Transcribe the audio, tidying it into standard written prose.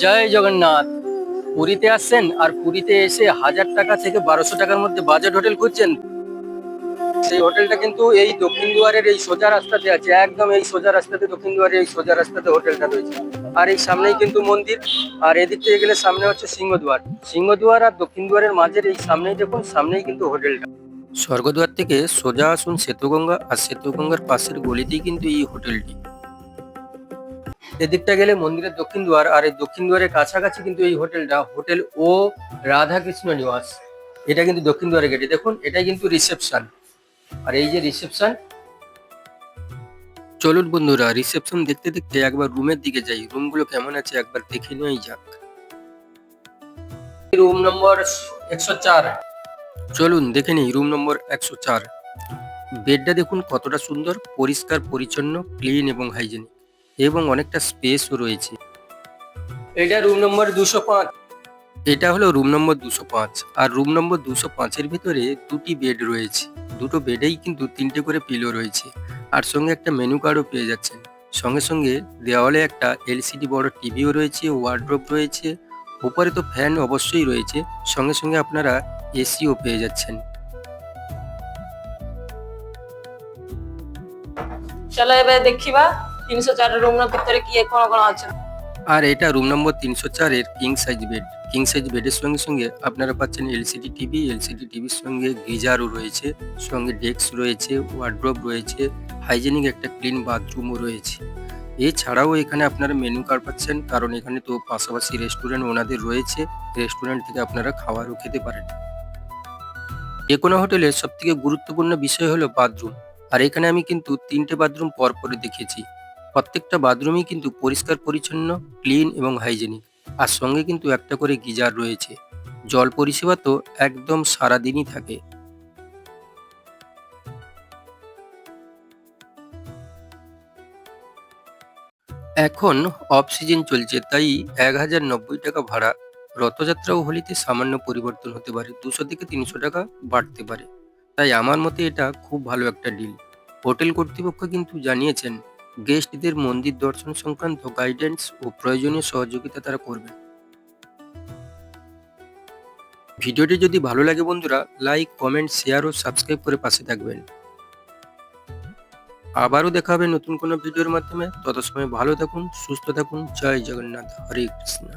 জয় জগন্নাথ। পুরীতে আসছেন আর পুরীতে এসে 1000 টাকা থেকে 1200 টাকার মধ্যে বাজেট হোটেল খুঁজছেন? সেই হোটেলটা কিন্তু এই দক্ষিণ দুয়ারের এই সোজা রাস্তাতে আছে, একদম এই সোজা রাস্তাতে, দক্ষিণ দুয়ারের এই সোজা রাস্তাতে হোটেলটা রয়েছে। আর এই সামনেই কিন্তু মন্দির, আর এদিক থেকে গেলে সামনে হচ্ছে সিংহদুয়ার। সিংহদুয়ার আর দক্ষিণ দুয়ারের মাঝের এই সামনেই দেখুন, সামনেই কিন্তু হোটেলটা। স্বর্গদ্বার থেকে সোজা আসুন সেতুগঙ্গা, আর সেতুগঙ্গার পাশের গলিতেই কিন্তু এই হোটেলটি। এদিকটা গেলে মন্দিরের দক্ষিণ দুয়ার, আর এই দক্ষিণ দুয়ারের কাছাকাছি কিন্তু এই হোটেলটা, হোটেল ও রাধাকৃষ্ণ নিবাস। এটা কিন্তু দক্ষিণ দুয়ারের গেটে দেখুন, এটাই কিন্তু রিসেপশন। আর এই যে রিসেপশন, চলুন বন্ধুরা রিসেপশন দেখতে দেখতে একবার রুমের দিকে যাই। রুমগুলো কেমন আছে একবার দেখে নেওয়াই যাক। রুম নম্বর 104, চলুন দেখে নিই রুম নম্বর 104। বেডটা দেখুন কতটা সুন্দর, পরিষ্কার পরিচ্ছন্ন, ক্লিন এবং হাইজেনিক, এবং অনেকটা স্পেসও রয়েছে। এটা রুম নম্বর 205। এটা হলো রুম নম্বর 205। আর রুম নম্বর 205-এর ভিতরে দুটি বেড রয়েছে। দুটো বেডেই কিন্তু 3টে করে পিলো রয়েছে, আর সঙ্গে একটা মেনু কার্ডও পেয়ে যাচ্ছেন। সঙ্গে সঙ্গে দেওয়ালে একটা এলসিডি বড় টিভিও রয়েছে, ওয়ার্ড্রোব রয়েছে, উপরে তো ফ্যান অবশ্যই রয়েছে, সঙ্গে সঙ্গে আপনারা এসিও পেয়ে যাচ্ছেন। চলো ଏବେ ଦେଖିବା 304 ରୁମ୍ ର ଭିତରେ କିଏ କଣ କଣ ଅଛନ୍ତି। আর এটা রুম নম্বর 304-এর king size bed. King size বেডের সঙ্গে সঙ্গে আপনারা পাচ্ছেন এলসিডি টিভি, এলসিডি টিভির সঙ্গে গিজারও রয়েছে, সঙ্গে ডেস্ক রয়েছে, ওয়ার্ড্রোব রয়েছে, হাইজেনিক একটা ক্লিন বাথরুমও রয়েছে। এছাড়াও এখানে আপনারা মেনু কার্ড পাচ্ছেন, কারণ এখানে তো পাশাপাশি রেস্টুরেন্ট ওনাদের রয়েছে। রেস্টুরেন্ট থেকে আপনারা খাবারও খেতে পারেন। যে কোনো হোটেলের সবথেকে গুরুত্বপূর্ণ বিষয় হলো বাথরুম। আর এখানে আমি কিন্তু 3টে বাথরুম পর পরে দেখেছি। প্রত্যেকটা বাথরুমই কিন্তু পরিষ্কার পরিচ্ছন্ন, ক্লিন এবং হাইজেনিক। আর সঙ্গে কিন্তু একটা করে গিজার রয়েছে। জল পরিষেবা তো একদম সারাদিনই থাকে। এখন অফ সিজন চলছে, তাই 1090 টাকা ভাড়া। রথযাত্রা ও হোলিতে সামান্য পরিবর্তন হতে পারে, 200 থেকে 300 টাকা বাড়তে পারে। তাই আমার মতে এটা খুব ভালো একটা ডিল। হোটেল কর্তৃপক্ষ কিন্তু জানিয়েছেন গেস্টদের মন্দির দর্শন সংক্রান্ত গাইডেন্স ও প্রয়োজনীয় সহযোগিতা তারা করবেন। ভিডিওটি যদি ভালো লাগে বন্ধুরা, লাইক, কমেন্ট, শেয়ার ও সাবস্ক্রাইব করে পাশে থাকবেন। আবারও দেখা হবে নতুন কোনো ভিডিওর মাধ্যমে। তত সময় ভালো থাকুন, সুস্থ থাকুন। জয় জগন্নাথ, হরে কৃষ্ণ।